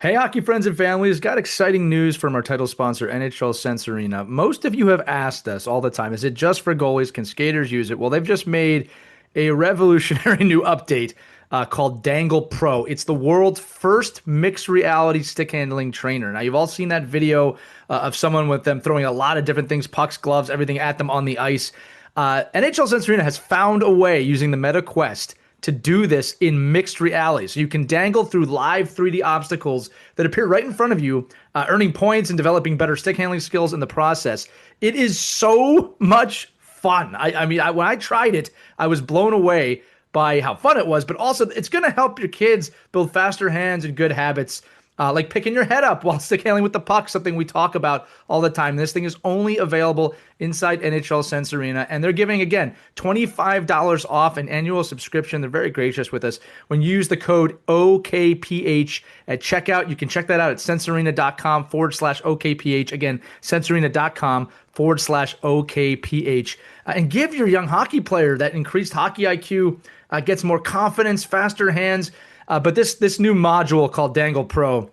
Hey, hockey friends and families, got exciting news from our title sponsor, NHL Sense Arena. Most of you have asked us all the time, is it just for goalies? Can skaters use it? Well, they've just made a revolutionary new update called Dangle Pro. It's the world's first mixed reality stick handling trainer. Now, you've all seen that video of someone with them throwing a lot of different things, pucks, gloves, everything at them on the ice. NHL Sense Arena has found a way using the Meta Quest to do this in mixed reality. So you can dangle through live 3D obstacles that appear right in front of you, earning points and developing better stick handling skills in the process. It is so much fun. When I tried it, I was blown away by how fun it was, but also it's going to help your kids build faster hands and good habits. Like picking your head up while stick handling with the puck, something we talk about all the time. This thing is only available inside NHL Sense Arena, and they're giving, again, $25 off an annual subscription. They're very gracious with us. When you use the code OKPH at checkout, you can check that out at sensearena.com/OKPH. Again, sensearena.com/OKPH. And give your young hockey player that increased hockey IQ, gets more confidence, faster hands. But this new module called Dangle Pro,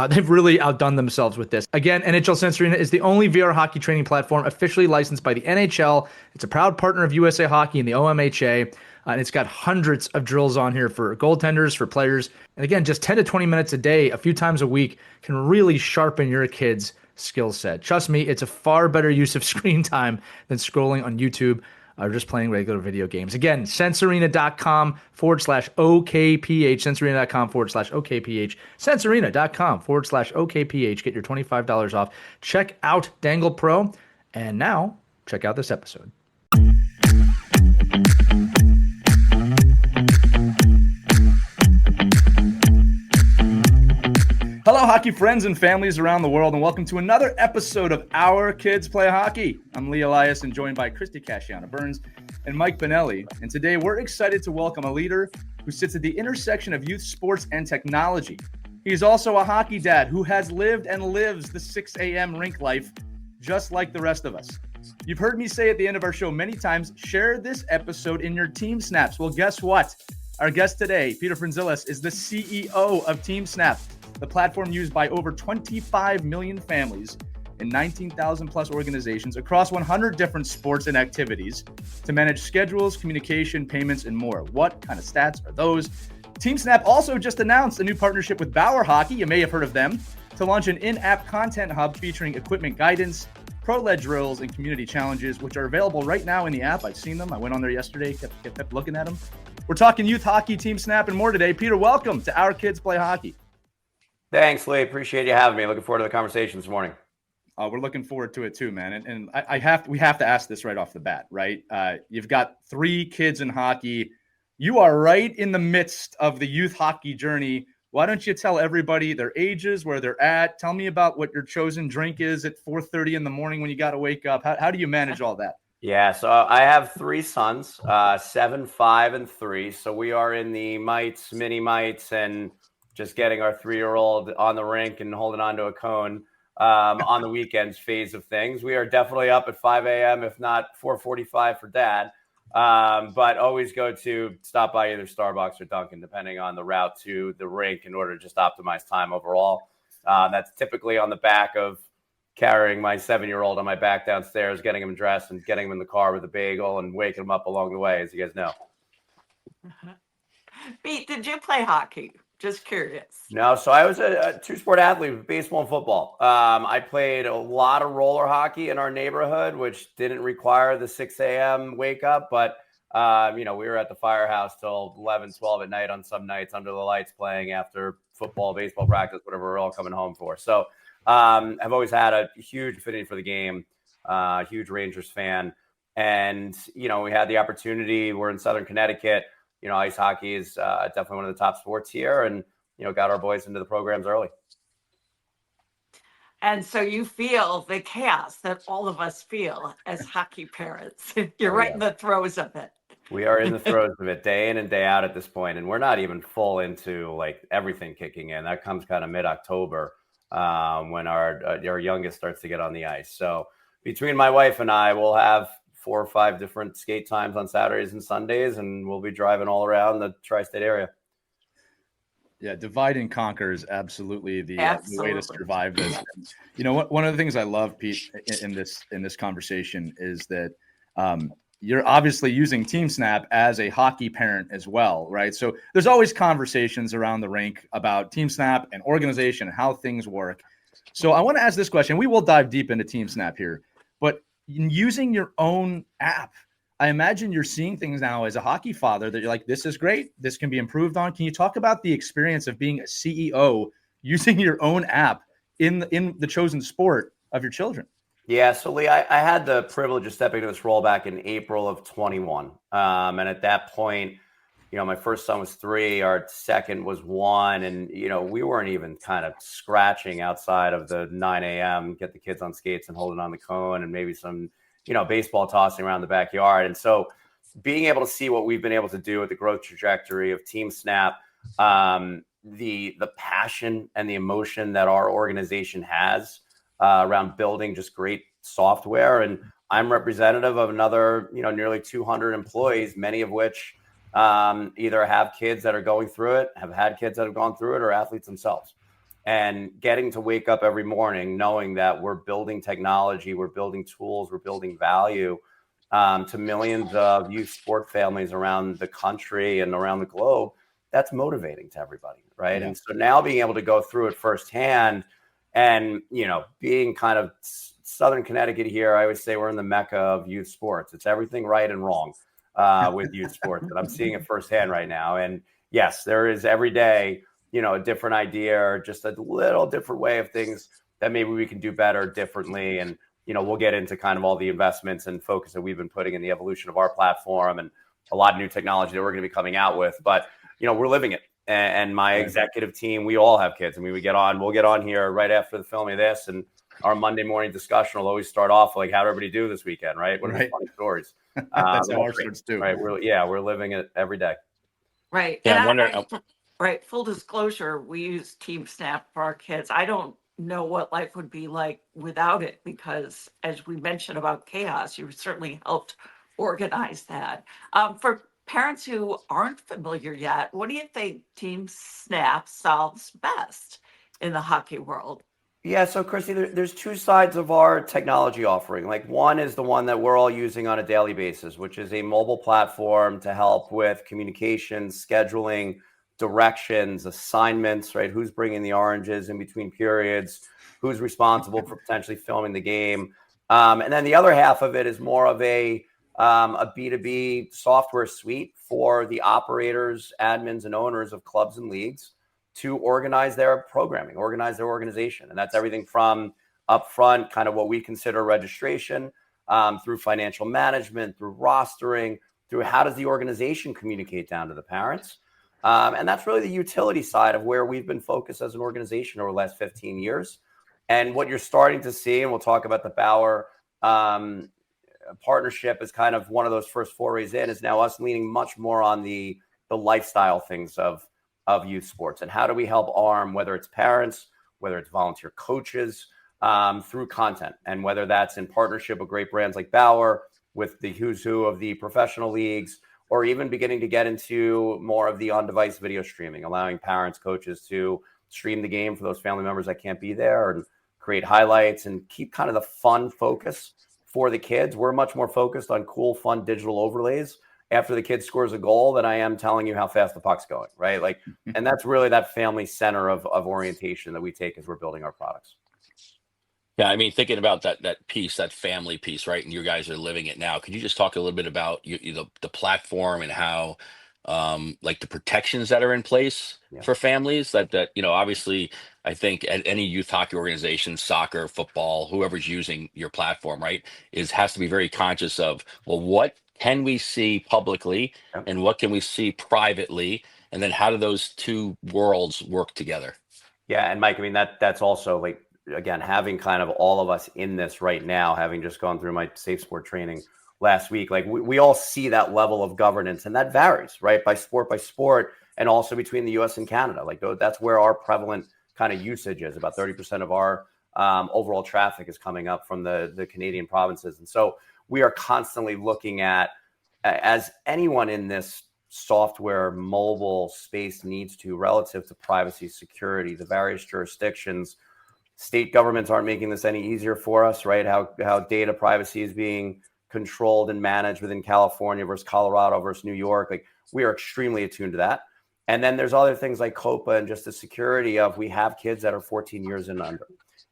they've really outdone themselves with this. Again, NHL Sense Arena is the only VR hockey training platform officially licensed by the NHL. It's a proud partner of USA Hockey and the OMHA. And it's got hundreds of drills on here for goaltenders, for players. And again, just 10 to 20 minutes a day, a few times a week, can really sharpen your kid's skill set. Trust me, it's a far better use of screen time than scrolling on YouTube or just playing regular video games. Again, sensearena.com/OKPH, sensearena.com/OKPH, sensearena.com/OKPH. Get your $25 off. Check out Dangle Pro. And now, check out this episode. Hello, hockey friends and families around the world, and welcome to another episode of Our Kids Play Hockey. I'm Lee Elias, and joined by Christy Casciano-Burns and Mike Benelli. And today we're excited to welcome a leader who sits at the intersection of youth sports and technology. He's also a hockey dad who has lived and lives the 6 a.m. rink life, just like the rest of us. You've heard me say at the end of our show many times, share this episode in your TeamSnaps. Well, guess what? Our guest today, Peter Frintzilas, is the CEO of TeamSnap, the platform used by over 25 million families in 19,000 plus organizations across 100 different sports and activities to manage schedules, communication, payments, and more. What kind of stats are those? TeamSnap also just announced a new partnership with Bauer Hockey, you may have heard of them, to launch an in-app content hub featuring equipment guidance, pro-led drills, and community challenges, which are available right now in the app. I've seen them. I went on there yesterday, kept looking at them. We're talking youth hockey, TeamSnap, and more today. Peter, welcome to Our Kids Play Hockey. Thanks, Lee. Appreciate you having me. Looking forward to the conversation this morning. We're looking forward to it too, man. And we have to ask this right off the bat, right? You've got 3 kids in hockey. You are right in the midst of the youth hockey journey. Why don't you tell everybody their ages, where they're at? Tell me about what your chosen drink is at 4:30 in the morning when you got to wake up. How do you manage all that? Yeah, so I have 3 sons, 7, 5, and 3. So we are in the mites, mini mites, and just getting our 3-year-old on the rink and holding on to a cone on the weekends phase of things. We are definitely up at 5 a.m., if not 4:45 for dad. But always stop by either Starbucks or Dunkin', depending on the route to the rink, in order to just optimize time overall. That's typically on the back of carrying my 7-year-old on my back downstairs, getting him dressed and getting him in the car with a bagel and waking him up along the way, as you guys know. Pete, did you play hockey? Just curious. No, so I was a 2-sport athlete with baseball and football. I played a lot of roller hockey in our neighborhood, which didn't require the 6 a.m. wake up. But, we were at the firehouse till 11, 12 at night on some nights under the lights playing after football, baseball practice, whatever we're all coming home for. So I've always had a huge affinity for the game, huge Rangers fan. And, we had the opportunity. We're in Southern Connecticut. Ice hockey is definitely one of the top sports here, and, got our boys into the programs early. And so you feel the chaos that all of us feel as hockey parents. You're right in the throes of it. We are in the throes of it day in and day out at this point, and we're not even full into everything kicking in. That comes kind of mid-October when our youngest starts to get on the ice. So between my wife and I, we'll have 4 or 5 different skate times on Saturdays and Sundays, and we'll be driving all around the tri-state area. Yeah, divide and conquer is absolutely the way to Absolutely. survive this. And, you know, one of the things I love, Pete, in this conversation is that you're obviously using TeamSnap as a hockey parent as well, right? So there's always conversations around the rink about TeamSnap and organization and how things work. So I want to ask this question. We will dive deep into TeamSnap here, but using your own app, I imagine you're seeing things now as a hockey father that you're like, this is great. This can be improved on. Can you talk about the experience of being a CEO using your own app in the chosen sport of your children? Yeah, so Lee, I had the privilege of stepping into this role back in April of 21. And at that point, my first son was 3, our second was 1. And, we weren't even kind of scratching outside of the 9 a.m., get the kids on skates and holding on the cone and maybe some, baseball tossing around the backyard. And so being able to see what we've been able to do with the growth trajectory of TeamSnap, the passion and the emotion that our organization has around building just great software. And I'm representative of another, nearly 200 employees, many of which either have kids that are going through it, have had kids that have gone through it, or athletes themselves. And getting to wake up every morning knowing that we're building technology, we're building tools, we're building value to millions of youth sport families around the country and around the globe, that's motivating to everybody, right? Yeah. And so now being able to go through it firsthand and, being kind of Southern Connecticut here, I always say we're in the Mecca of youth sports. It's everything right and wrong with youth sports. And I'm seeing it firsthand right now. And yes, there is every day, a different idea or just a little different way of things that maybe we can do better differently. And, we'll get into kind of all the investments and focus that we've been putting in the evolution of our platform and a lot of new technology that we're going to be coming out with. But, we're living it. And my executive team, we all have kids. I mean, we'll get on here right after the filming of this. And our Monday morning discussion will always start off like, how'd everybody do this weekend, right? What are the funny stories? That's how ours starts too. Right. We're living it every day. Right. Yeah, And I wonder. right. Full disclosure, we use TeamSnap for our kids. I don't know what life would be like without it because, as we mentioned about chaos, you certainly helped organize that. For parents who aren't familiar yet, what do you think TeamSnap solves best in the hockey world? Yeah, so Christy, there's two sides of our technology offering. Like one is the one that we're all using on a daily basis, which is a mobile platform to help with communication, scheduling, directions, assignments, right? Who's bringing the oranges in between periods? Who's responsible for potentially filming the game? And then the other half of it is more of a B2B software suite for the operators, admins, and owners of clubs and leagues to organize their programming, organize their organization. And that's everything from upfront, kind of what we consider registration, through financial management, through rostering, through how does the organization communicate down to the parents. And that's really the utility side of where we've been focused as an organization over the last 15 years. And what you're starting to see, and we'll talk about the Bauer partnership as kind of one of those first forays in, is now us leaning much more on the lifestyle things of youth sports and how do we help arm, whether it's parents, whether it's volunteer coaches, through content, and whether that's in partnership with great brands like Bauer, with the who's who of the professional leagues, or even beginning to get into more of the on-device video streaming, allowing parents, coaches to stream the game for those family members that can't be there and create highlights and keep kind of the fun focus for the kids. We're much more focused on cool, fun digital overlays after the kid scores a goal than I am telling you how fast the puck's going, right? Like, and that's really that family center of orientation that we take as we're building our products. Yeah, I mean, thinking about that piece, that family piece, right? And you guys are living it now. Could you just talk a little bit about the platform and how, like the protections that are in place for families? That obviously, I think at any youth hockey organization, soccer, football, whoever's using your platform, right, has to be very conscious of, well, what can we see publicly and what can we see privately, and then how do those two worlds work together? Yeah, and Mike, I mean that's also like, again, having kind of all of us in this right now, having just gone through my safe sport training last week, like we all see that level of governance, and that varies, right, by sport, and also between the US and Canada. Like that's where our prevalent kind of usage is. About 30% of our overall traffic is coming up from the Canadian provinces. And so we are constantly looking at, as anyone in this software mobile space needs to relative to privacy, security, the various jurisdictions. State governments aren't making this any easier for us, right? How data privacy is being controlled and managed within California versus Colorado versus New York. Like, we are extremely attuned to that. And then there's other things like COPA and just the security of, we have kids that are 14 years and under,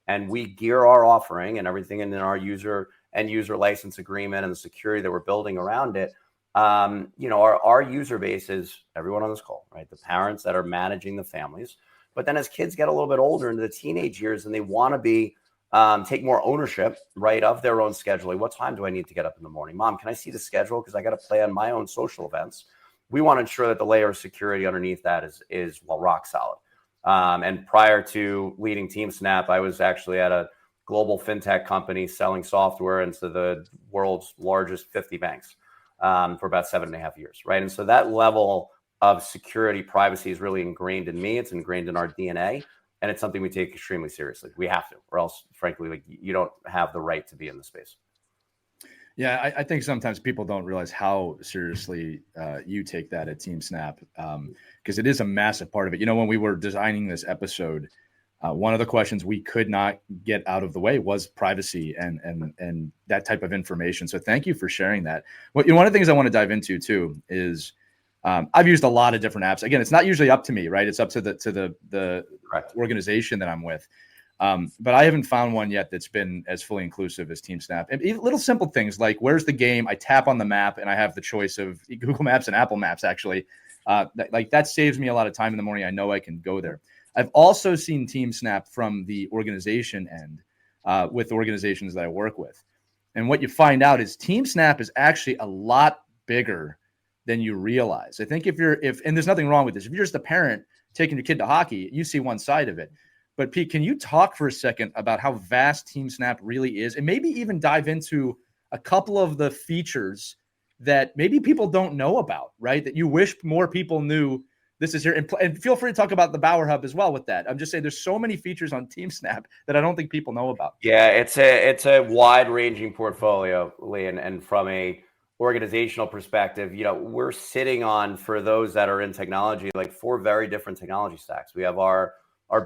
and we gear our offering and everything in our user license agreement and the security that we're building around it. Our user base is everyone on this call, right? The parents that are managing the families. But then as kids get a little bit older into the teenage years and they want to be take more ownership, right, of their own scheduling. What time do I need to get up in the morning? Mom, can I see the schedule? Because I got to plan my own social events. We want to ensure that the layer of security underneath that is rock solid. And prior to leading TeamSnap, I was actually at a global fintech company selling software into the world's largest 50 banks for about 7.5 years, right? And so that level of security, privacy is really ingrained in me. It's ingrained in our DNA, and it's something we take extremely seriously. We have to, or else, frankly, like, you don't have the right to be in the space. Yeah, I think sometimes people don't realize how seriously you take that at TeamSnap, because it is a massive part of it. You know, when we were designing this episode, one of the questions we could not get out of the way was privacy and that type of information. So thank you for sharing that. One of the things I want to dive into too is I've used a lot of different apps. Again, it's not usually up to me, right? It's up to the organization that I'm with. But I haven't found one yet that's been as fully inclusive as TeamSnap. And little simple things like, where's the game? I tap on the map and I have the choice of Google Maps and Apple Maps, actually. That saves me a lot of time in the morning. I know I can go there. I've also seen TeamSnap from the organization end with organizations that I work with. And what you find out is TeamSnap is actually a lot bigger than you realize. I think and there's nothing wrong with this. If you're just a parent taking your kid to hockey, you see one side of it. But Pete, can you talk for a second about how vast TeamSnap really is, and maybe even dive into a couple of the features that maybe people don't know about, right? That you wish more people knew this is here. And feel free to talk about the Bauer Hub as well with that. I'm just saying there's so many features on TeamSnap that I don't think people know about. Yeah, it's a wide-ranging portfolio, Lee, and from a organizational perspective, we're sitting on, for those that are in technology, like 4 very different technology stacks. We have our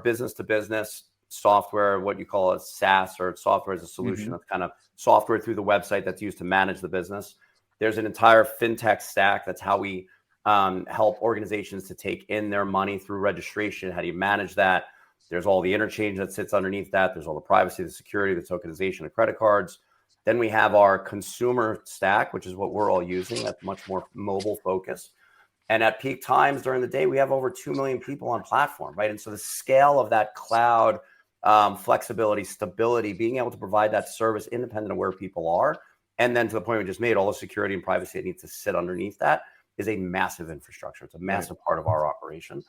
business to business software, what you call a SaaS, or software as a solution. That's kind of software through the website that's used to manage the business. There's an entire fintech stack. That's how we help organizations to take in their money through registration. How do you manage that? There's all the interchange that sits underneath that. There's all the privacy, the security, the tokenization of credit cards. Then we have our consumer stack, which is what we're all using. That's much more mobile focused. And at peak times during the day, we have over 2 million people on platform, right? And so the scale of that cloud flexibility, stability, being able to provide that service independent of where people are, and then to the point we just made, all the security and privacy that needs to sit underneath that is a massive infrastructure. It's a massive part of our operation.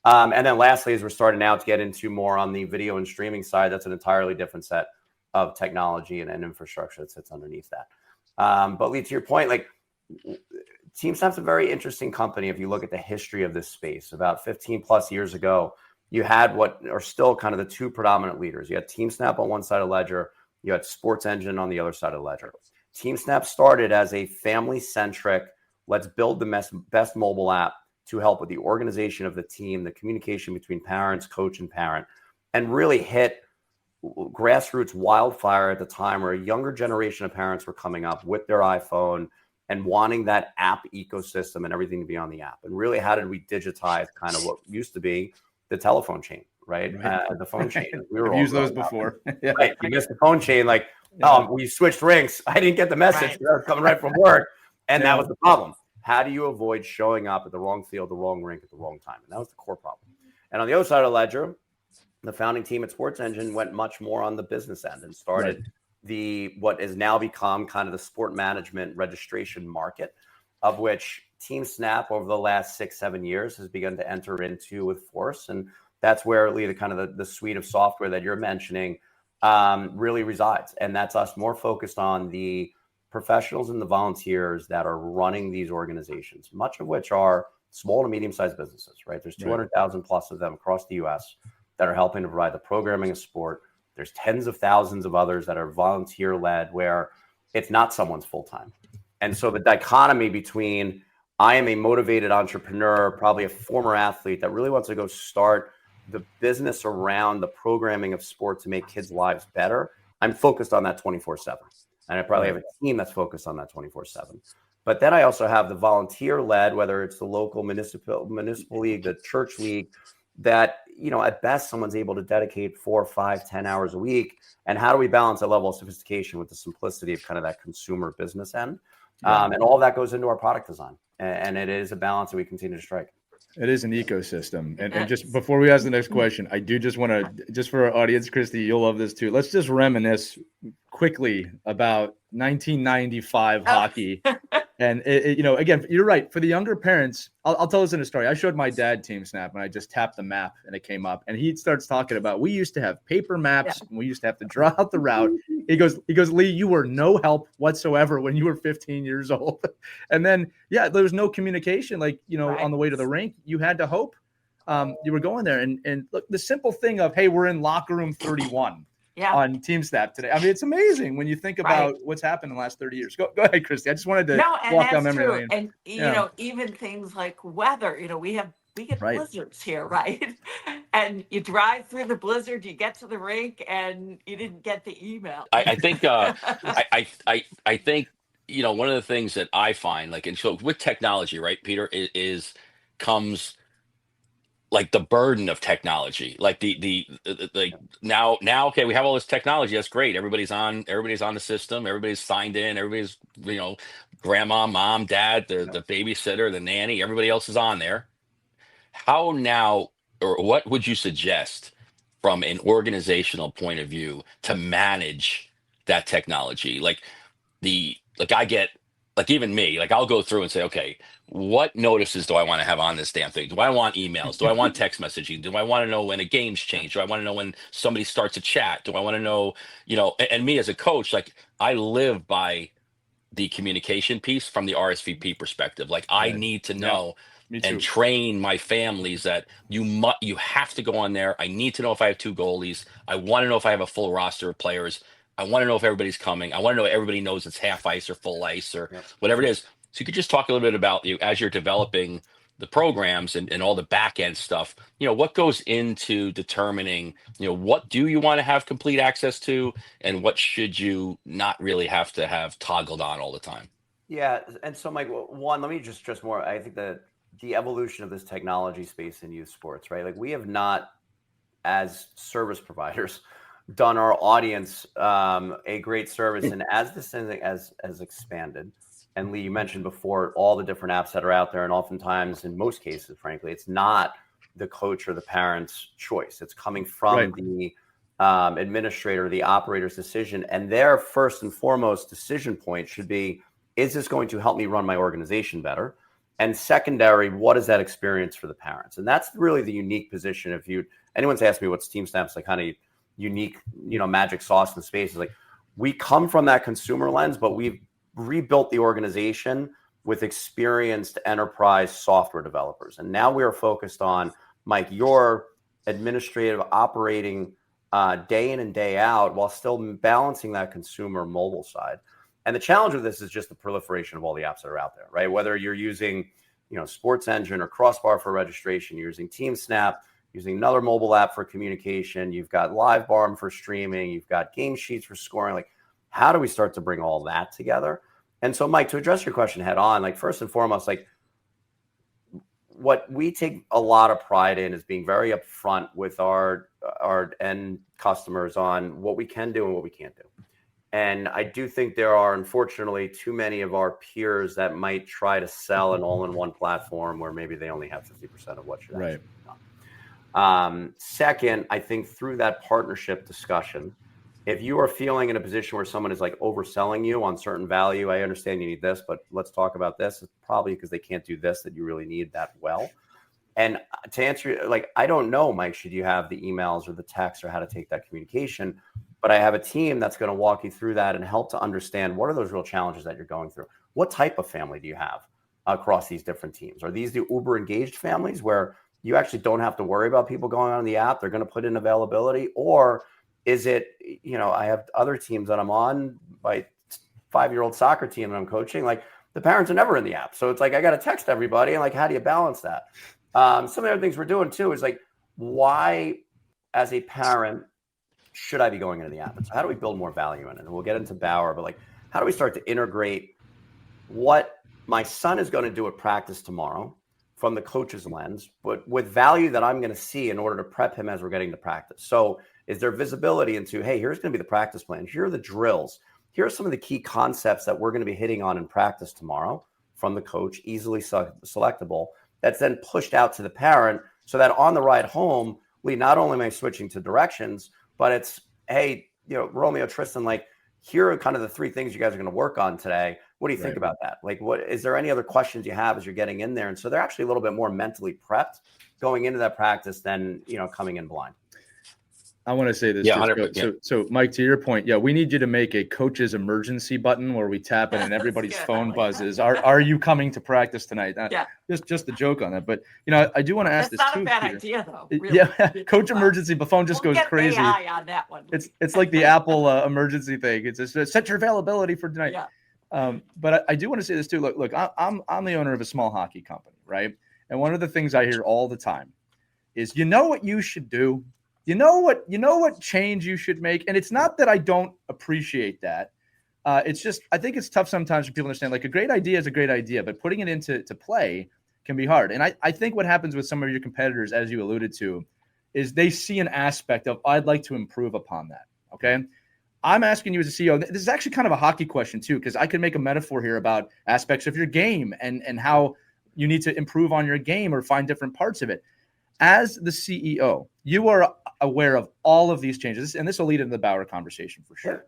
And then lastly, as we're starting now to get into more on the video and streaming side, that's an entirely different set of technology and infrastructure that sits underneath that. But Lee, to your point, like, TeamSnap's a very interesting company. If you look at the history of this space, about 15 plus years ago, you had what are still kind of the 2 predominant leaders. You had TeamSnap on one side of the ledger, you had Sports Engine on the other side of the ledger. TeamSnap started as a family-centric, let's build the best mobile app to help with the organization of the team, the communication between parents, coach, and parent, and really hit grassroots wildfire at the time where a younger generation of parents were coming up with their iPhone and wanting that app ecosystem and everything to be on the app. And really, how did we digitize kind of what used to be the telephone chain, right? The phone chain. We were used those before. Yeah. Right. You missed the phone chain. Like, we switched rinks. I didn't get the message. I was coming right from work. And that was the problem. How do you avoid showing up at the wrong field, the wrong rink at the wrong time? And that was the core problem. And on the other side of the ledger, the founding team at Sports Engine went much more on the business end and started what has now become kind of the sport management registration market, of which TeamSnap over the last 6-7 years has begun to enter into with force. And that's where, Lee, the kind of the suite of software that you're mentioning really resides. And that's us more focused on the professionals and the volunteers that are running these organizations, much of which are small to medium-sized businesses, right? There's 200,000 plus of them across the U.S. that are helping to provide the programming of sport. There's tens of thousands of others that are volunteer-led, where it's not someone's full-time. And so the dichotomy between I am a motivated entrepreneur, probably a former athlete that really wants to go start the business around the programming of sport to make kids' lives better. I'm focused on that 24/7. And I probably have a team that's focused on that 24/7. But then I also have the volunteer led, whether it's the local municipal league, the church league, that, at best someone's able to dedicate 4, 5, 10 hours a week. And how do we balance that level of sophistication with the simplicity of kind of that consumer business end? And all of that goes into our product design. And it is a balance that we continue to strike. It is an ecosystem. And just before we ask the next question, I do just want to, just for our audience, Christy, you'll love this too. Let's just reminisce quickly about 1995 hockey. And, again, you're right. For the younger parents, I'll tell this in a story. I showed my dad TeamSnap, and I just tapped the map, and it came up. And he starts talking about, we used to have paper maps, and we used to have to draw out the route. He goes, Lee, you were no help whatsoever when you were 15 years old. And then, there was no communication. Like, on the way to the rink, you had to hope you were going there. And look, the simple thing of, hey, we're in locker room 31. On TeamSnap today. I mean, it's amazing when you think about what's happened in the last 30 years. Go ahead, Christy. I just wanted to walk down memory lane. And even things like weather, we get blizzards here, right? And you drive through the blizzard, you get to the rink, and you didn't get the email. I think I think one of the things that I find, like, and so with technology, right, Peter, is comes like the burden of technology, like the now okay, we have all this technology, that's great, everybody's on the system, everybody's signed in, everybody's grandma, mom, dad, the babysitter, the nanny, everybody else is on there. How now, or what would you suggest from an organizational point of view to manage that technology? I get, like, even me, like, I'll go through and say, okay, what notices do I want to have on this damn thing? Do I want emails? Do I want text messaging? Do I want to know when a game's changed? Do I want to know when somebody starts a chat? Do I want to know, and me as a coach, like, I live by the communication piece from the RSVP perspective. Like, I need to know and train my families that you have to go on there. I need to know if I have 2 goalies. I want to know if I have a full roster of players. I want to know if everybody's coming. I want to know if everybody knows it's half ice or full ice or whatever it is. So you could just talk a little bit about as you're developing the programs and all the back end stuff, what goes into determining, what do you want to have complete access to and what should you not really have to have toggled on all the time? Yeah. And so, Mike, one, let me just stress more. I think that the evolution of this technology space in youth sports, right? Like, we have not, as service providers, done our audience a great service. And as this thing has expanded, and Lee, you mentioned before all the different apps that are out there, and oftentimes, in most cases, frankly, it's not the coach or the parent's choice. It's coming from the administrator, the operator's decision. And their first and foremost decision point should be, is this going to help me run my organization better? And secondary, what is that experience for the parents? And that's really the unique position. If anyone's asked me what's TeamSnap's like kind of unique, magic sauce in the space, is like, we come from that consumer lens, but we've rebuilt the organization with experienced enterprise software developers. And now we are focused on, Mike, your administrative operating day in and day out while still balancing that consumer mobile side. And the challenge with this is just the proliferation of all the apps that are out there, right? Whether you're using, Sports Engine or Crossbar for registration, you're using TeamSnap, using another mobile app for communication, you've got LiveBarm for streaming, you've got game sheets for scoring. Like, how do we start to bring all that together? And so, Mike, to address your question head on, like, first and foremost, like, what we take a lot of pride in is being very upfront with our end customers on what we can do and what we can't do. And I do think there are, unfortunately, too many of our peers that might try to sell an all-in-one platform where maybe they only have 50% of what should actually be done. Second, I think through that partnership discussion, if you are feeling in a position where someone is like overselling you on certain value, I understand you need this, but let's talk about this. It's probably because they can't do this that you really need that well. And to answer, like, I don't know, Mike, should you have the emails or the text or how to take that communication? But I have a team that's going to walk you through that and help to understand what are those real challenges that you're going through. What type of family do you have across these different teams? Are these the uber engaged families where you actually don't have to worry about people going on the app? They're going to put in availability. Or is it, I have other teams that I'm on, my 5-year-old soccer team that I'm coaching. Like, the parents are never in the app. So it's like, I got to text everybody. And like, how do you balance that? Some of the other things we're doing too is like, why as a parent should I be going into the app? And so how do we build more value in it? And we'll get into Bauer, but like, how do we start to integrate what my son is going to do at practice tomorrow from the coach's lens, but with value that I'm going to see in order to prep him as we're getting to practice? So is there visibility into, hey, here's going to be the practice plan. Here are the drills. Here are some of the key concepts that we're going to be hitting on in practice tomorrow from the coach, easily selectable. That's then pushed out to the parent so that on the ride home, Lee, not only am I switching to directions, but it's, hey, Romeo, Tristan, like, here are kind of the 3 things you guys are going to work on today. What do you think about that? Like, what is there any other questions you have as you're getting in there? And so they're actually a little bit more mentally prepped going into that practice than, coming in blind. I want to say this. Yeah, so Mike, to your point, we need you to make a coach's emergency button where we tap it and everybody's phone buzzes. Are you coming to practice tonight? Just a joke on that. But, I do want to ask this too. That's not a bad idea, though. Really. Yeah, coach emergency. The phone just goes crazy. AI on that one. It's like the Apple emergency thing. It's just set your availability for tonight. Yeah. But I do want to say this too. Look, I'm the owner of a small hockey company, right? And one of the things I hear all the time is, what you should do. You know what change you should make. And it's not that I don't appreciate that. It's just, I think it's tough sometimes for people to understand, like, a great idea is a great idea, but putting it into play can be hard. And I think what happens with some of your competitors, as you alluded to, is they see an aspect of, I'd like to improve upon that. Okay. I'm asking you as a CEO, this is actually kind of a hockey question too, because I can make a metaphor here about aspects of your game and how you need to improve on your game or find different parts of it. As the CEO, you are aware of all of these changes, and this will lead into the Bauer conversation for sure,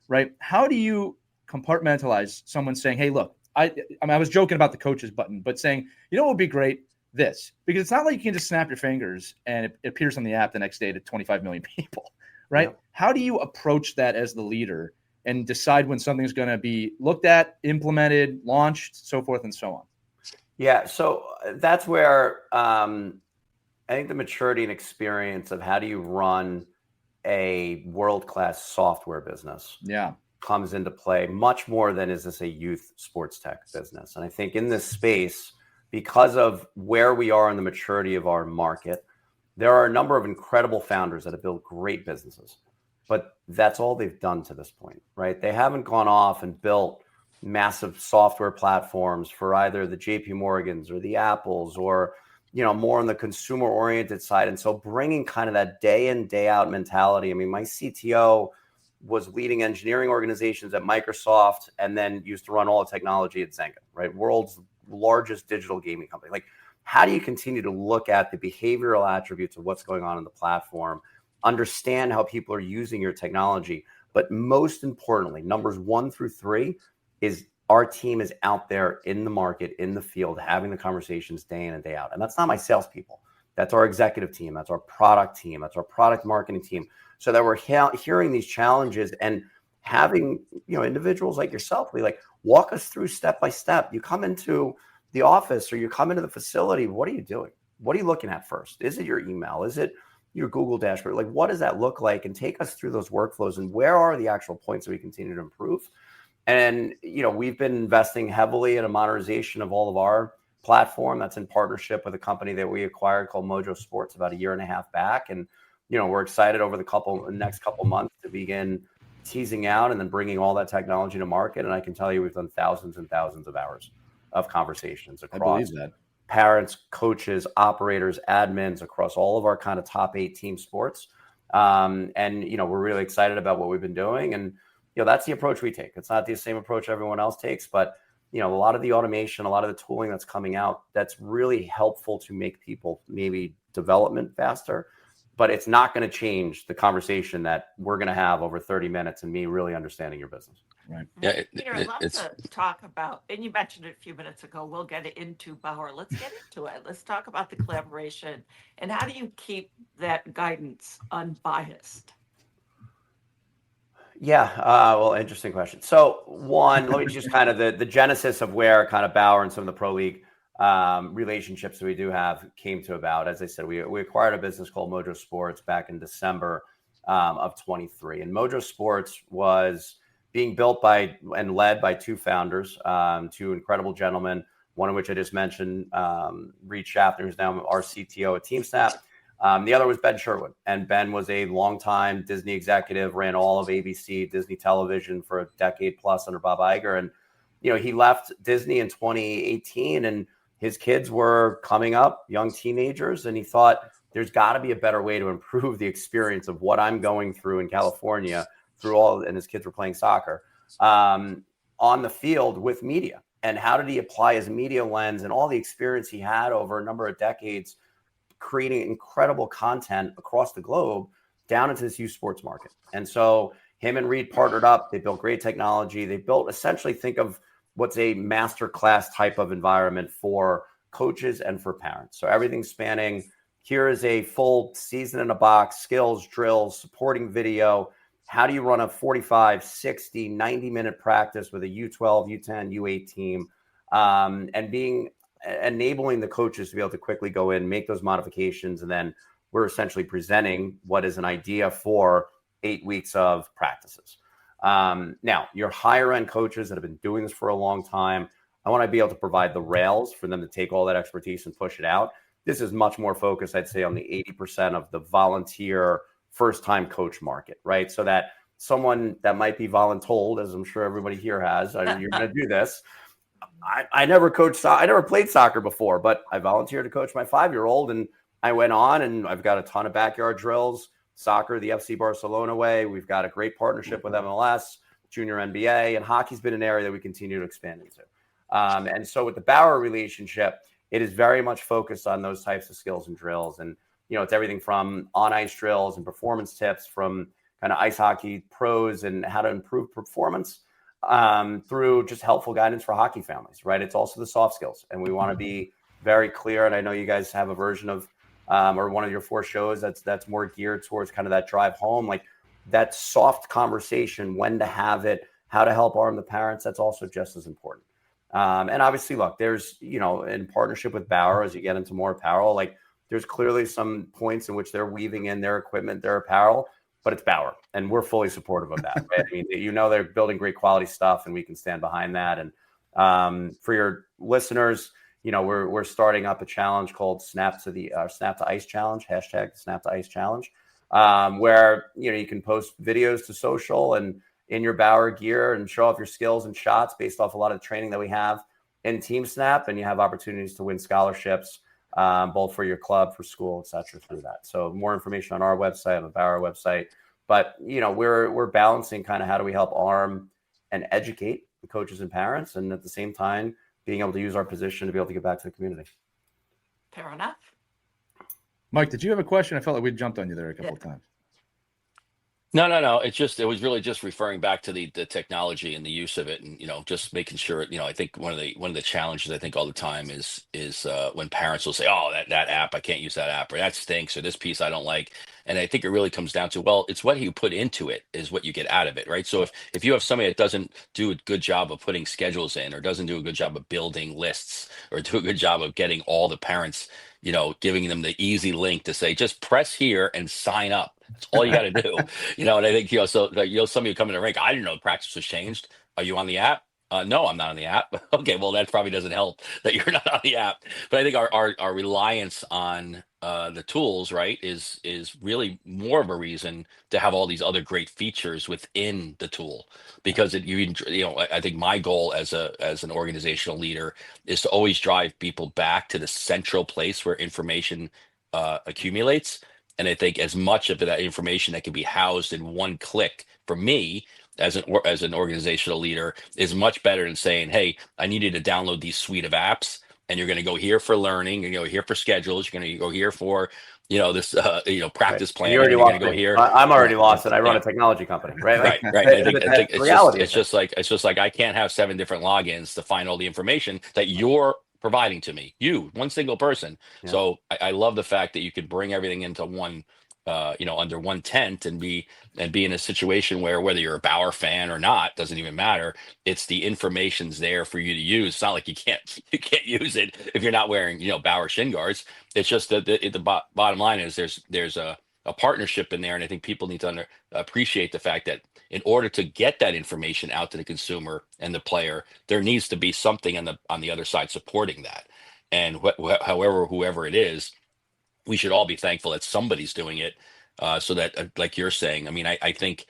right? How do you compartmentalize someone saying, hey, look, I was joking about the coach's button, but saying, what would be great? This, because it's not like you can just snap your fingers and it appears on the app the next day to 25 million people, right? Yeah. How do you approach that as the leader and decide when something's going to be looked at, implemented, launched, so forth and so on? Yeah, so that's where I think the maturity and experience of how do you run a world-class software business comes into play much more than is this a youth sports tech business. And I think in this space, because of where we are in the maturity of our market, there are a number of incredible founders that have built great businesses, but that's all they've done to this point, right? They haven't gone off and built massive software platforms for either the JP Morgans or the Apples or, more on the consumer oriented side. And so bringing kind of that day in, day out mentality. I mean, my CTO was leading engineering organizations at Microsoft and then used to run all the technology at Zynga, right? World's largest digital gaming company. Like, how do you continue to look at the behavioral attributes of what's going on in the platform, understand how people are using your technology, but most importantly, numbers 1 through 3 is our team is out there in the market, in the field, having the conversations day in and day out. And that's not my salespeople. That's our executive team. That's our product team. That's our product marketing team. So that we're hearing these challenges and having, individuals like yourself, like, walk us through step by step. You come into the office or you come into the facility. What are you doing? What are you looking at first? Is it your email? Is it your Google dashboard? Like, what does that look like? And take us through those workflows and where are the actual points that we continue to improve? And, we've been investing heavily in a modernization of all of our platform. That's in partnership with a company that we acquired called Mojo Sports about 1.5 years back. And, we're excited over the next couple months to begin teasing out and then bringing all that technology to market. And I can tell you, we've done thousands and thousands of hours of conversations across parents, coaches, operators, admins, across all of our kind of top 8 team sports. And, we're really excited about what we've been doing. And, that's the approach we take. It's not the same approach everyone else takes, but, a lot of the automation, a lot of the tooling that's coming out, that's really helpful to make people maybe development faster, but it's not going to change the conversation that we're going to have over 30 minutes and me really understanding your business. Right. Yeah. Peter, let's talk about, and you mentioned it a few minutes ago, we'll get into Bauer. Let's get into it. Let's talk about the collaboration and how do you keep that guidance unbiased? Yeah, well, interesting question. So one, let me just kind of the genesis of where kind of Bauer and some of the Pro League relationships that we do have came to about. As I said, we acquired a business called Mojo Sports back in December of 23. And Mojo Sports was being built by and led by two founders, two incredible gentlemen, one of which I just mentioned, Reed Schaffner, who's now our CTO at TeamSnap. The other was Ben Sherwood. And Ben was a longtime Disney executive, ran all of ABC, Disney Television for a decade plus under Bob Iger. And, he left Disney in 2018 and his kids were coming up, young teenagers. And he thought there's got to be a better way to improve the experience of what I'm going through in California and his kids were playing soccer on the field with media. And how did he apply his media lens and all the experience he had over a number of decades creating incredible content across the globe down into this youth sports market? And so him and Reed partnered up. They built great technology. They built essentially, think of what's a master class type of environment for coaches and for parents. So everything spanning, here is a full season in a box, skills, drills, supporting video. How do you run a 45, 60, 90-minute practice with a U12, U10, U8 team, and enabling the coaches to be able to quickly go in, make those modifications, and then we're essentially presenting what is an idea for 8 weeks of practices. Now, your higher-end coaches that have been doing this for a long time, I want to be able to provide the rails for them to take all that expertise and push it out. This is much more focused, I'd say, on the 80% of the volunteer first-time coach market, right? So that someone that might be voluntold, as I'm sure everybody here has, you're going to do this. I never coached. I never played soccer before, but I volunteered to coach my 5-year-old, and I went on, and I've got a ton of backyard drills, soccer, the FC Barcelona way. We've got a great partnership with MLS, junior NBA, and hockey's been an area that we continue to expand into. And so with the Bauer relationship, it is very much focused on those types of skills and drills, and it's everything from on-ice drills and performance tips from kind of ice hockey pros and how to improve performance through just helpful guidance for hockey families, right? It's also the soft skills. And we want to be very clear. And I know you guys have a version of or one of your 4 shows that's more geared towards kind of that drive home, like that soft conversation, when to have it, how to help arm the parents. That's also just as important. And obviously, look, there's, in partnership with Bauer, as you get into more apparel, like there's clearly some points in which they're weaving in their equipment, their apparel, but it's Bauer, and we're fully supportive of that. Right? I mean, they're building great quality stuff, and we can stand behind that. And for your listeners, we're starting up a challenge called Snap to Ice Challenge, hashtag Snap to Ice Challenge, where you can post videos to social and in your Bauer gear and show off your skills and shots based off a lot of the training that we have in TeamSnap, and you have opportunities to win scholarships. Both for your club, for school, et cetera, through that. So more information on our website, on the Bauer website. But, we're balancing kind of how do we help arm and educate the coaches and parents, and at the same time, being able to use our position to be able to get back to the community. Fair enough. Mike, did you have a question? I felt like we jumped on you there a couple of times. No. It was really just referring back to the technology and the use of it, and just making sure. I think one of the challenges I think all the time is when parents will say, "Oh, that app, I can't use that app," or "That stinks," or "This piece I don't like." And I think it really comes down to, well, it's what you put into it is what you get out of it, right? So if you have somebody that doesn't do a good job of putting schedules in, or doesn't do a good job of building lists, or do a good job of getting all the parents, giving them the easy link to say, just press here and sign up. That's all you got to do. And I think, so like, some of you come in the rink, I didn't know practice was changed. Are you on the app? No, I'm not on the app. Okay, well, that probably doesn't help that you're not on the app. But I think our reliance on the tools, right, is really more of a reason to have all these other great features within the tool, because I think my goal as an organizational leader is to always drive people back to the central place where information accumulates. And I think as much of that information that can be housed in one click for me as an organizational leader is much better than saying, "Hey, I need you to download these suite of apps, and you're going to go here for learning, and here for schedules. You're going to go here for this practice Right. plan. You already And you're going lost to go me. here." I'm already lost, and I run a technology company, right? Right. I think it's just like I can't have 7 different logins to find all the information that you're providing to me. One single person. Yeah. So I love the fact that you could bring everything into one, under one tent, and be in a situation where, whether you're a Bauer fan or not, doesn't even matter. It's the information's there for you to use. It's not like you can't use it if you're not wearing Bauer shin guards. It's just that the bottom line is there's a a partnership in there. And I think people need to appreciate the fact that in order to get that information out to the consumer and the player, there needs to be something on the other side supporting that. And whoever it is, we should all be thankful that somebody's doing it, so that, like you're saying, I mean, I think,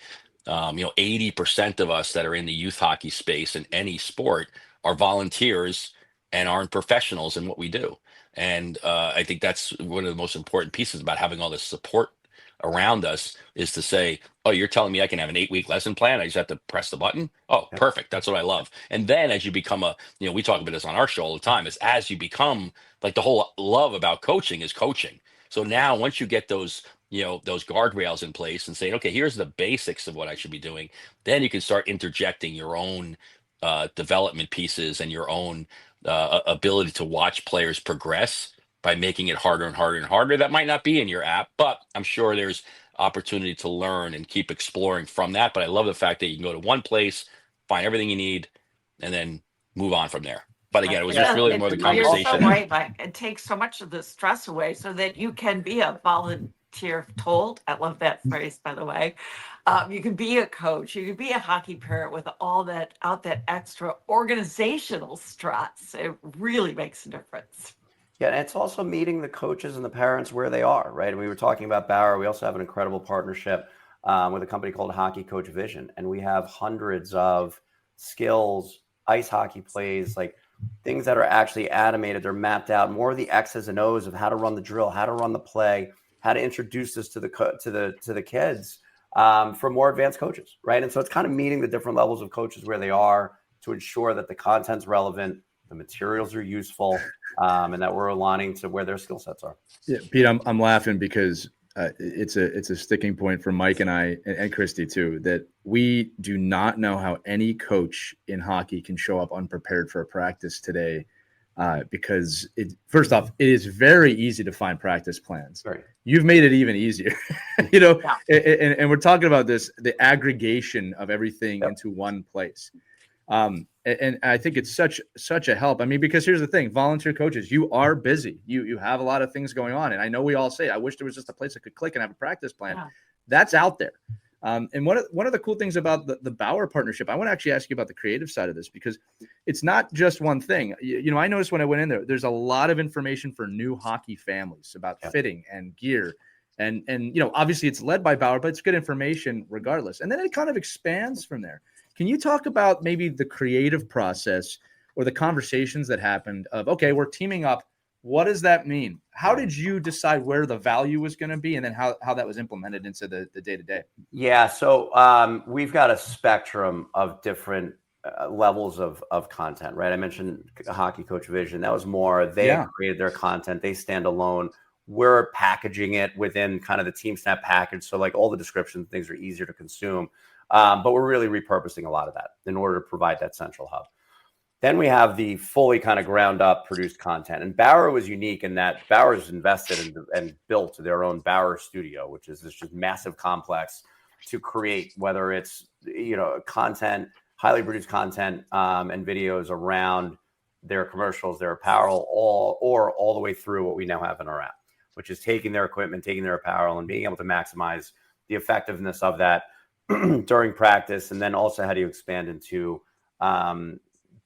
80% of us that are in the youth hockey space in any sport are volunteers and aren't professionals in what we do. And I think that's one of the most important pieces about having all this support around us, is to say, oh, you're telling me I can have an 8-week lesson plan? I just have to press the button. Oh, Yeah. perfect. That's what I love. And then as you become we talk about this on our show all the time, is as you become, like, the whole love about coaching is coaching. So now once you get those, those guardrails in place and saying, okay, here's the basics of what I should be doing, then you can start interjecting your own development pieces and your own ability to watch players progress by making it harder and harder and harder. That might not be in your app, but I'm sure there's opportunity to learn and keep exploring from that. But I love the fact that you can go to one place, find everything you need, and then move on from there. But again, it was just Yeah, really more the you're so conversation. right, Mike. It takes so much of the stress away so that you can be a volunteer told. I love that phrase, by the way. You can be a coach, you can be a hockey parent with all that extra organizational stress. It really makes a difference. Yeah, and it's also meeting the coaches and the parents where they are, right? And we were talking about Bauer. We also have an incredible partnership with a company called Hockey Coach Vision, and we have hundreds of skills, ice hockey plays, like things that are actually animated. They're mapped out, more of the X's and O's of how to run the drill, how to run the play, how to introduce this to the kids for more advanced coaches, right? And so it's kind of meeting the different levels of coaches where they are to ensure that the content's relevant, the materials are useful, and that we're aligning to where their skill sets are. Yeah, Pete, I'm laughing because it's a sticking point for Mike and I and Christy too, that we do not know how any coach in hockey can show up unprepared for a practice today, because first off, it is very easy to find practice plans. Right. You've made it even easier, Yeah. and we're talking about the aggregation of everything Yep. into one place. And I think it's such a help. I mean, because here's the thing, volunteer coaches, you are busy. You have a lot of things going on. And I know we all say, I wish there was just a place I could click and have a practice plan. Yeah. That's out there. And one of the cool things about the Bauer partnership, I want to actually ask you about the creative side of this, because it's not just one thing. I noticed when I went in there's a lot of information for new hockey families about fitting and gear. And obviously it's led by Bauer, but it's good information regardless. And then it kind of expands from there. Can you talk about maybe the creative process or the conversations that happened of, okay, we're teaming up. What does that mean? How did you decide where the value was going to be, and then how that was implemented into the day-to-day? Yeah, so we've got a spectrum of different levels of content, right? I mentioned Hockey Coach Vision. That was more, they created their content. They stand alone. We're packaging it within kind of the TeamSnap package. So like all the descriptions, things are easier to consume. But we're really repurposing a lot of that in order to provide that central hub. Then we have the fully kind of ground up produced content. And Bauer was unique in that Bauer's invested and built their own Bauer studio, which is this just massive complex to create, whether it's, content, highly produced content, and videos around their commercials, their apparel, all the way through what we now have in our app, which is taking their equipment, taking their apparel, and being able to maximize the effectiveness of that during practice. And then also, how do you expand into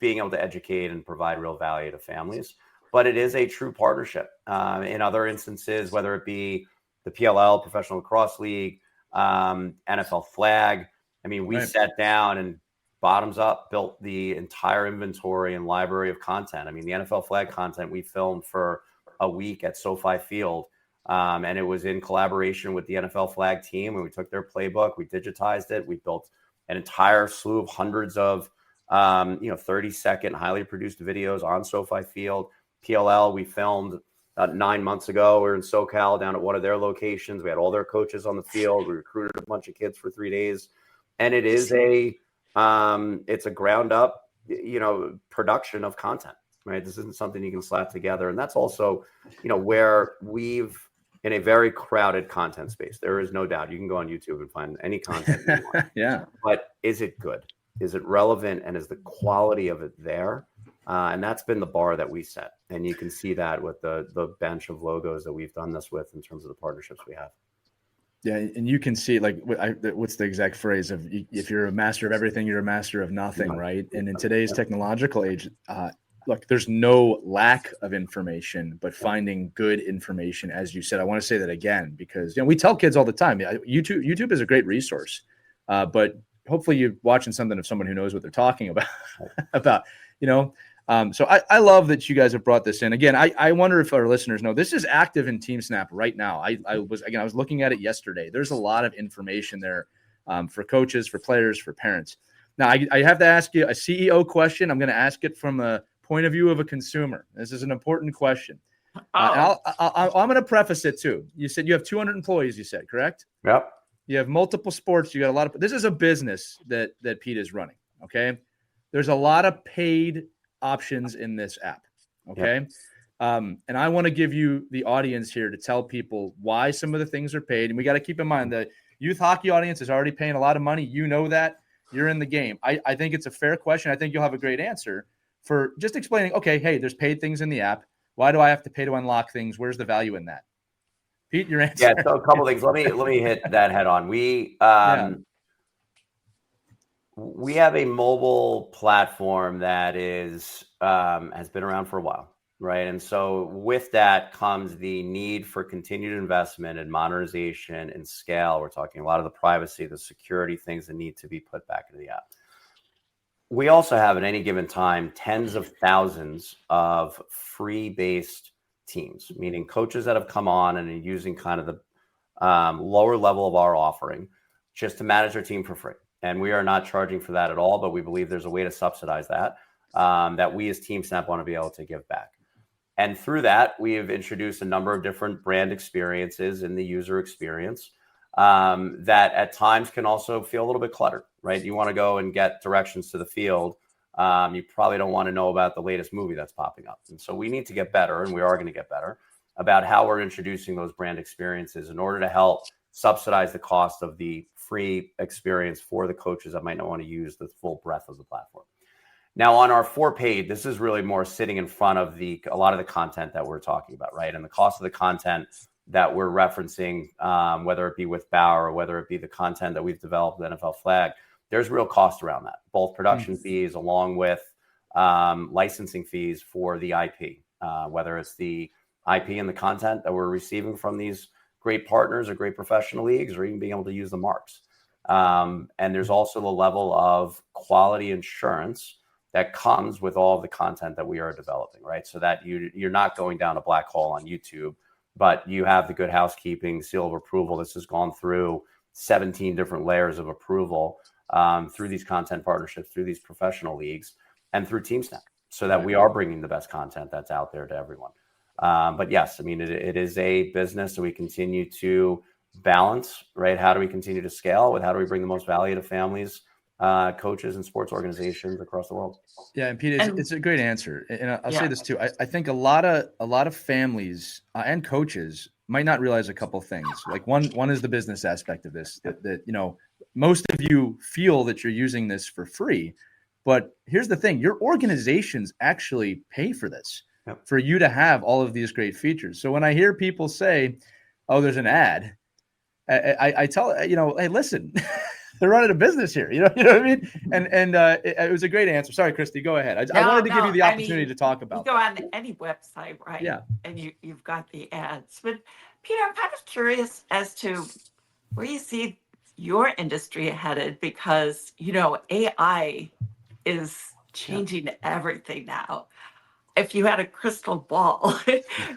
being able to educate and provide real value to families? But it is a true partnership. In other instances, whether it be the PLL, Professional Lacrosse League, NFL Flag, I mean, we sat down and bottoms up built the entire inventory and library of content. I mean, the NFL Flag content we filmed for a week at SoFi Field. And it was in collaboration with the NFL Flag team, and we took their playbook, we digitized it, we built an entire slew of hundreds of 30-second highly produced videos on SoFi Field. PLL, we filmed 9 months ago. We were in SoCal down at one of their locations. We had all their coaches on the field. We recruited a bunch of kids for 3 days, and it is it's a ground up production of content. Right, this isn't something you can slap together, and that's also where we've, in a very crowded content space, there is no doubt you can go on YouTube and find any content you want. Yeah. But is it good? Is it relevant? And is the quality of it there? And that's been the bar that we set. And you can see that with the bench of logos that we've done this with in terms of the partnerships we have. Yeah, and you can see like what's the exact phrase of if you're a master of everything, you're a master of nothing, right? And in today's technological age, look, there's no lack of information, but finding good information, as you said. I want to say that again because we tell kids all the time, YouTube is a great resource, but hopefully you're watching something of someone who knows what they're talking about. So I love that you guys have brought this in. Again, I wonder if our listeners know this is active in TeamSnap right now. I was looking at it yesterday. There's a lot of information there for coaches, for players, for parents. Now, I have to ask you a CEO question. I'm going to ask it from a point of view of a consumer. This is an important question. I'm going to preface it too. You said you have 200 employees, you said, correct? Yep. You have multiple sports. You got a lot of – this is a business that Pete is running, okay? There's a lot of paid options in this app. Okay. Yep. And I want to give you the audience here to tell people why some of the things are paid. And we got to keep in mind the youth hockey audience is already paying a lot of money. You know that. You're in the game. I think it's a fair question. I think you'll have a great answer for just explaining, okay, hey, there's paid things in the app. Why do I have to pay to unlock things? Where's the value in that? Pete, your answer. Yeah, so a couple things. Let me hit that head on. We have a mobile platform that is has been around for a while, right? And so with that comes the need for continued investment and modernization and scale. We're talking a lot of the privacy, the security things that need to be put back into the app. We also have at any given time tens of thousands of free-based teams, meaning coaches that have come on and are using kind of the lower level of our offering just to manage their team for free. And we are not charging for that at all, but we believe there's a way to subsidize that, that we as TeamSnap want to be able to give back. And through that, we have introduced a number of different brand experiences in the user experience that at times can also feel a little bit cluttered, right? You want to go and get directions to the field. You probably don't want to know about the latest movie that's popping up. And so we need to get better, and we are going to get better about how we're introducing those brand experiences in order to help subsidize the cost of the free experience for the coaches that might not want to use the full breadth of the platform. Now, on our for paid, this is really more sitting in front of a lot of the content that we're talking about, right? And the cost of the content that we're referencing, whether it be with Bauer or whether it be the content that we've developed with NFL Flag, there's real cost around that, both production fees along with licensing fees for the IP, whether it's the IP and the content that we're receiving from these great partners or great professional leagues, or even being able to use the marks. And there's also the level of quality insurance that comes with all of the content that we are developing, right? So that you're not going down a black hole on YouTube, but you have the good housekeeping seal of approval. This has gone through 17 different layers of approval through these content partnerships, through these professional leagues, and through TeamSnap, so that we are bringing the best content that's out there to everyone. But yes, I mean, it is a business, so we continue to balance, right? How do we continue to scale with how do we bring the most value to families, coaches, and sports organizations across the world? Yeah, and Pete, it's a great answer. And I'll say this too. I think a lot of families and coaches might not realize a couple things. Like one is the business aspect of this, that most of you feel that you're using this for free. But here's the thing, your organizations actually pay for this. Yep. For you to have all of these great features. So when I hear people say, oh, there's an ad, I tell, hey, listen, they're running a business here. You know what I mean? And it was a great answer. Sorry, Christy, go ahead. I wanted to give you the opportunity to talk about you go on any website, right? Yeah. And you've got the ads. But Peter, I'm kind of curious as to where you see your industry headed, because, AI is changing everything now. If you had a crystal ball,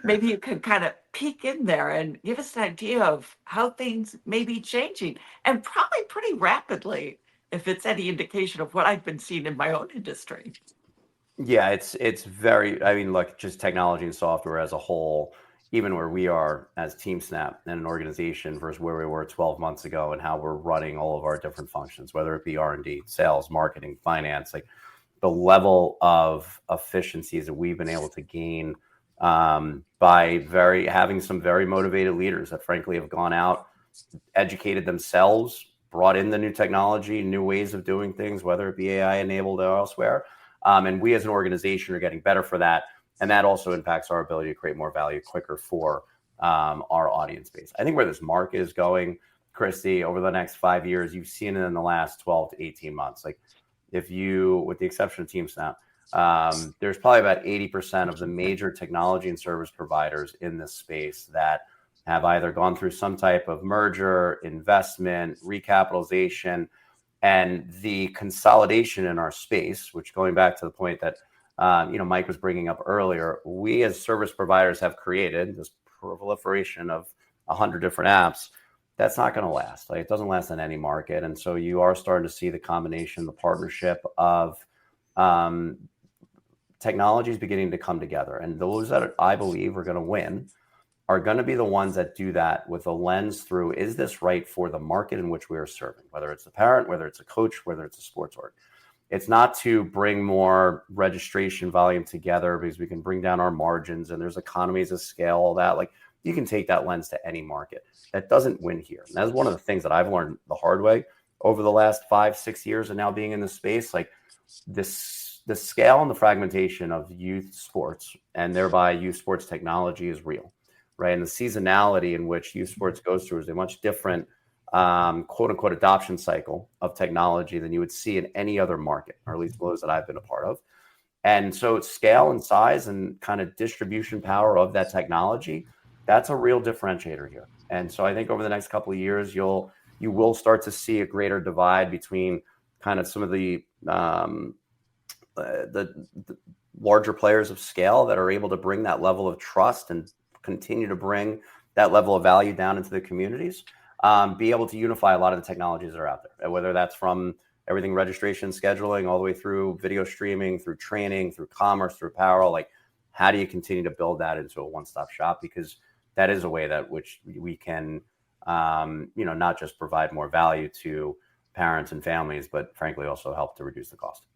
maybe you could kind of peek in there and give us an idea of how things may be changing, and probably pretty rapidly, if it's any indication of what I've been seeing in my own industry. Yeah, it's very, I mean, look, just technology and software as a whole, even where we are as TeamSnap and an organization versus where we were 12 months ago, and how we're running all of our different functions, whether it be R&D, sales, marketing, finance, like the level of efficiencies that we've been able to gain by having some very motivated leaders that frankly have gone out, educated themselves, brought in the new technology, new ways of doing things, whether it be AI enabled or elsewhere. And we as an organization are getting better for that. And that also impacts our ability to create more value quicker for our audience base. I think where this market is going, Christy, over the next 5 years, you've seen it in the last 12 to 18 months. Like if you, with the exception of TeamSnap, there's probably about 80% of the major technology and service providers in this space that have either gone through some type of merger, investment, recapitalization, and the consolidation in our space, which going back to the point that Mike was bringing up earlier, we as service providers have created this proliferation of 100 different apps. That's not going to last. Like it doesn't last in any market. And so you are starting to see the combination, the partnership of technologies beginning to come together. And those that I believe are going to win are going to be the ones that do that with a lens through, is this right for the market in which we are serving, whether it's a parent, whether it's a coach, whether it's a sports org. It's not to bring more registration volume together because we can bring down our margins and there's economies of scale, all that. Like you can take that lens to any market. That doesn't win here. And that's one of the things that I've learned the hard way over the last 5-6 years and now being in this space. Like the scale and the fragmentation of youth sports and thereby youth sports technology is real. Right. And the seasonality in which youth sports goes through is a much different, quote unquote, adoption cycle of technology than you would see in any other market, or at least those that I've been a part of. And so scale and size and kind of distribution power of that technology, that's a real differentiator here. And so I think over the next couple of years, you will start to see a greater divide between kind of some of the larger players of scale that are able to bring that level of trust and continue to bring that level of value down into the communities, be able to unify a lot of the technologies that are out there, whether that's from everything registration, scheduling, all the way through video streaming, through training, through commerce, through apparel. Like, how do you continue to build that into a one-stop shop? Because that is a way that which we can, not just provide more value to parents and families, but frankly also help to reduce the cost.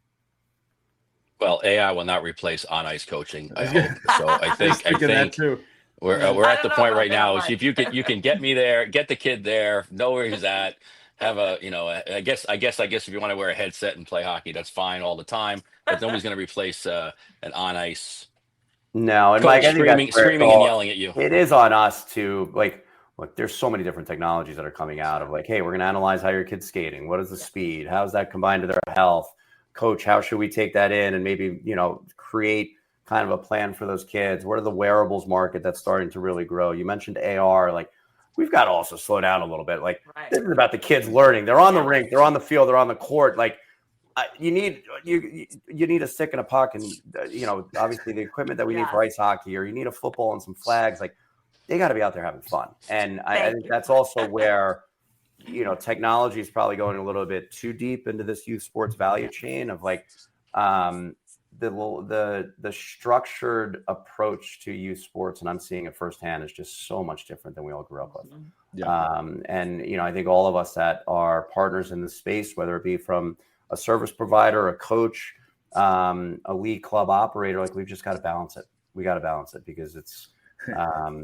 Well, AI will not replace on-ice coaching, I hope. So I think that too. We're I at the don't know point about right that now. one. If you can get me there, get the kid there, know where he's at, have I guess if you want to wear a headset and play hockey, that's fine all the time. But nobody's going to replace an on-ice No, and coach Mike, I think that's screaming and yelling at you. It is on us to look, there's so many different technologies that are coming out of like, hey, we're going to analyze how your kid's skating. What is the speed? How is that combined to their health? Coach, how should we take that in and maybe, create kind of a plan for those kids? What are the wearables market that's starting to really grow? You mentioned AR, like we've got to also slow down a little bit. Like This is about the kids learning. They're on the rink, they're on the field, they're on the court. Like you need a stick and a puck and, obviously the equipment that we need for ice hockey, or you need a football and some flags. Like they got to be out there having fun. And I think that's also where, technology is probably going a little bit too deep into this youth sports value chain of like, the structured approach to youth sports, and I'm seeing it firsthand, is just so much different than we all grew up with. Yeah. And I think all of us that are partners in this space, whether it be from a service provider, a coach, a league club operator, like we've just got to balance it. We got to balance it because it's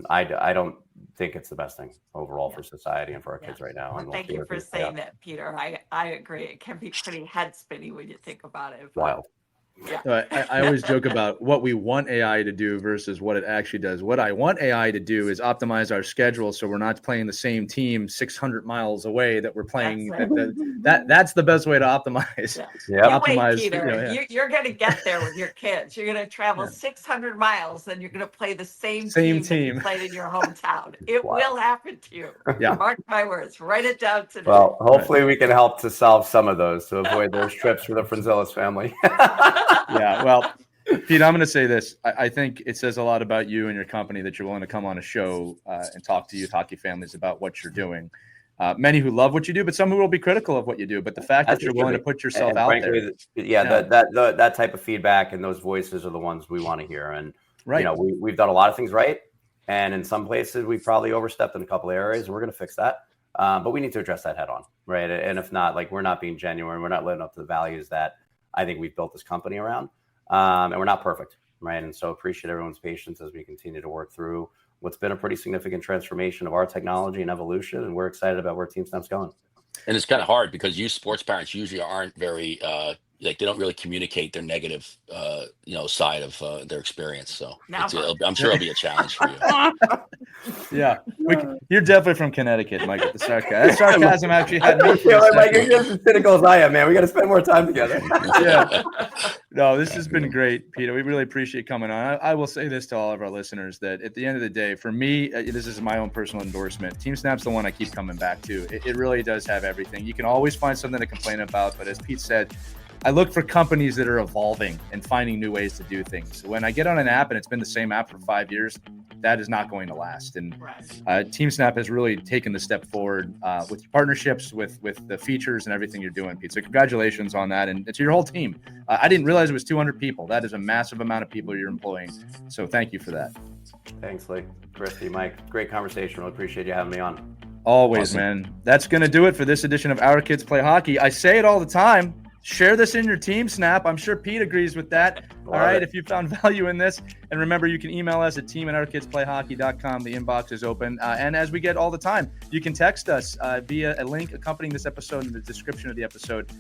I don't think it's the best thing overall for society and for our kids right now. Well, thank you for saying that, Peter. I agree. It can be pretty head spinning when you think about it. Wild. Yeah. I always joke about what we want AI to do versus what it actually does. What I want AI to do is optimize our schedule so we're not playing the same team 600 miles away that we're playing. That's the best way to optimize. Yeah. Optimize, wait, Peter, you're going to get there with your kids. You're going to travel 600 miles, then you're going to play the same team that you played in your hometown. It will happen to you. Yeah. Mark my words. Write it down today. Well, hopefully we can help to solve some of those to avoid those trips for the Frintzilas family. Yeah, well, Pete, I'm going to say this. I think it says a lot about you and your company that you're willing to come on a show and talk to youth hockey families about what you're doing. Many who love what you do, but some who will be critical of what you do. But the fact that you're willing to put yourself out there. That type of feedback and those voices are the ones we want to hear. And, we've done a lot of things right. And in some places, we've probably overstepped in a couple of areas. And we're going to fix that. But we need to address that head on. Right. And if not, like we're not being genuine. We're not living up to the values that I think we've built this company around, and we're not perfect, right? And so appreciate everyone's patience as we continue to work through what's been a pretty significant transformation of our technology and evolution. And we're excited about where TeamSnap's going. And it's kind of hard because youth sports parents usually aren't very like they don't really communicate their negative side of their experience. So Never. I'm sure it'll be a challenge for you. Yeah, you're definitely from Connecticut, Mike. With the sarcasm, that sarcasm actually had me. Like, you're just as cynical as I am, man. We got to spend more time together. Yeah. No, this has been great, Peter. We really appreciate coming on. I will say this to all of our listeners, that at the end of the day, for me, this is my own personal endorsement. TeamSnap's the one I keep coming back to. It really does have everything. You can always find something to complain about, but as Pete said, I look for companies that are evolving and finding new ways to do things. When I get on an app and it's been the same app for 5 years, that is not going to last. And TeamSnap has really taken the step forward with your partnerships, with the features and everything you're doing, Pete. So congratulations on that. And to your whole team. I didn't realize it was 200 people. That is a massive amount of people you're employing. So thank you for that. Thanks, Lee. Christy, Mike, great conversation. Really appreciate you having me on. Always, Awesome. man. That's going to do it for this edition of Our Kids Play Hockey. I say it all the time. Share this in your TeamSnap. I'm sure Pete agrees with that. All right, if you found value in this. And remember, you can email us at team@ourkidsplayhockey.com. The inbox is open. And as we get all the time, you can text us via a link accompanying this episode in the description of the episode.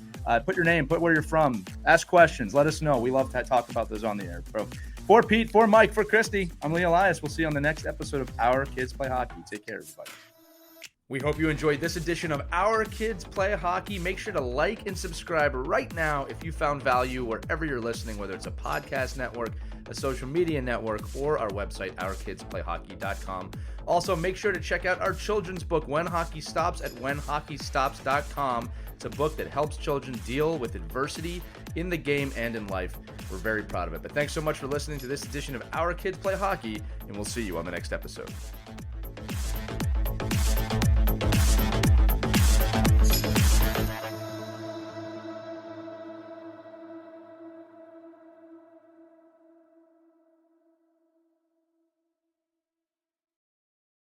Put your name, put where you're from, ask questions, let us know. We love to talk about those on the air. For Pete, for Mike, for Christy, I'm Lee Elias. We'll see you on the next episode of Our Kids Play Hockey. Take care, everybody. We hope you enjoyed this edition of Our Kids Play Hockey. Make sure to like and subscribe right now if you found value wherever you're listening, whether it's a podcast network, a social media network, or our website, ourkidsplayhockey.com. Also, make sure to check out our children's book, When Hockey Stops, at whenhockeystops.com. It's a book that helps children deal with adversity in the game and in life. We're very proud of it. But thanks so much for listening to this edition of Our Kids Play Hockey, and we'll see you on the next episode.